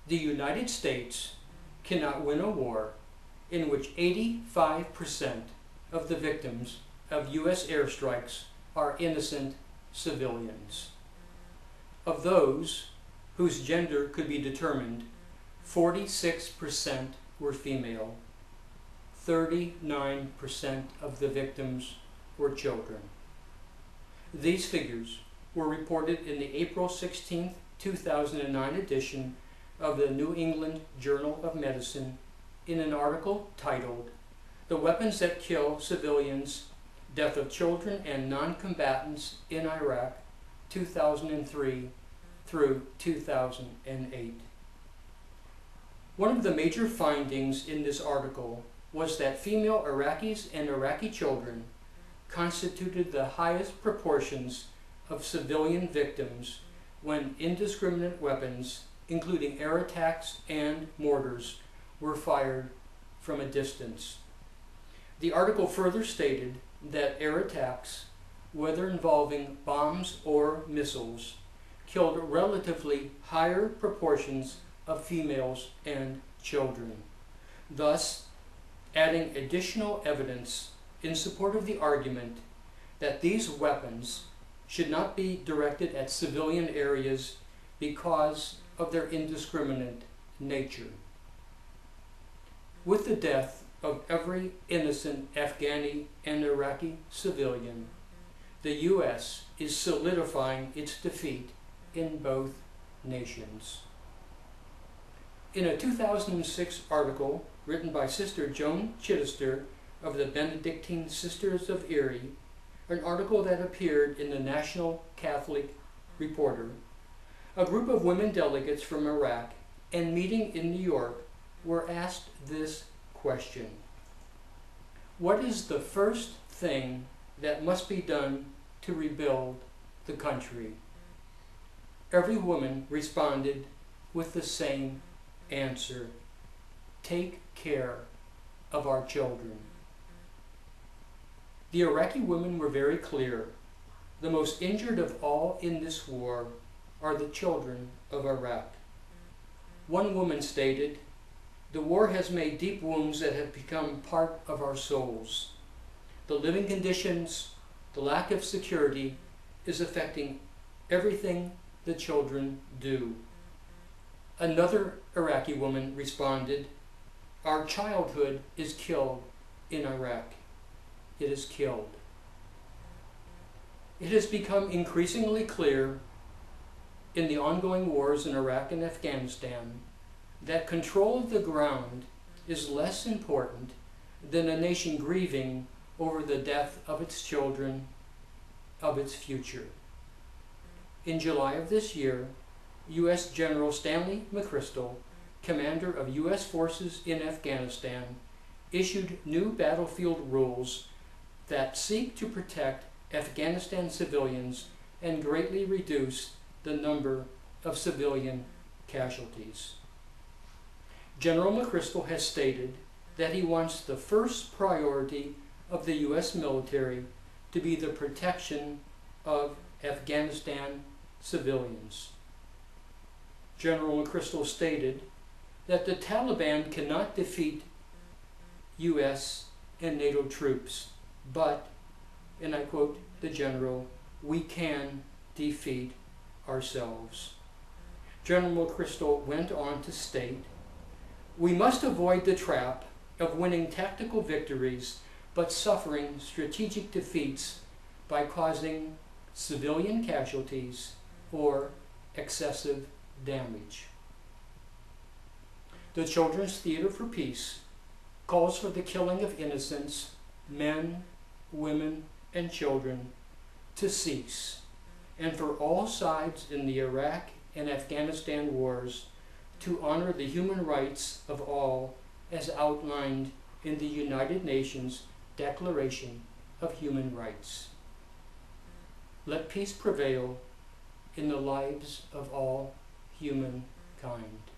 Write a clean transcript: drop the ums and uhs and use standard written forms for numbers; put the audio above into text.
The United States cannot win a war in which 85% of the victims of U.S. airstrikes are innocent civilians. Of those whose gender could be determined, 46% were female. 39% of the victims were children. These figures were reported in the April 16, 2009 edition of the New England Journal of Medicine in an article titled "The Weapons That Kill Civilians, Death of Children and Non-Combatants in Iraq, 2003 through 2008. One of the major findings in this article was that female Iraqis and Iraqi children constituted the highest proportions of civilian victims when indiscriminate weapons, including air attacks and mortars, were fired from a distance. The article further stated that air attacks, whether involving bombs or missiles, killed relatively higher proportions of females and children, thus adding additional evidence in support of the argument that these weapons should not be directed at civilian areas because of their indiscriminate nature. With the death of every innocent Afghani and Iraqi civilian, the U.S. is solidifying its defeat in both nations. In a 2006 article written by Sister Joan Chittister of the Benedictine Sisters of Erie, an article that appeared in the National Catholic Reporter, a group of women delegates from Iraq and meeting in New York were asked this question: what is the first thing that must be done to rebuild the country? Every woman responded with the same answer: take care of our children. The Iraqi women were very clear. The most injured of all in this war are the children of Iraq. One woman stated, "The war has made deep wounds that have become part of our souls. The living conditions, the lack of security is affecting everything the children do." Another Iraqi woman responded, "Our childhood is killed in Iraq. It is killed." It has become increasingly clear in the ongoing wars in Iraq and Afghanistan that control of the ground is less important than a nation grieving over the death of its children, of its future. In July of this year, U.S. General Stanley McChrystal, commander of U.S. forces in Afghanistan, issued new battlefield rules that seek to protect Afghanistan civilians and greatly reduce the number of civilian casualties. General McChrystal has stated that he wants the first priority of the U.S. military to be the protection of Afghanistan civilians. General McChrystal stated that the Taliban cannot defeat U.S. and NATO troops, but, and I quote the general, "we can defeat ourselves." General McChrystal went on to state, "We must avoid the trap of winning tactical victories but suffering strategic defeats by causing civilian casualties or excessive damage." The Children's Theater for Peace calls for the killing of innocents, men, women, and children, to cease, and for all sides in the Iraq and Afghanistan wars to honor the human rights of all as outlined in the United Nations Declaration of Human Rights. Let peace prevail in the lives of all humankind.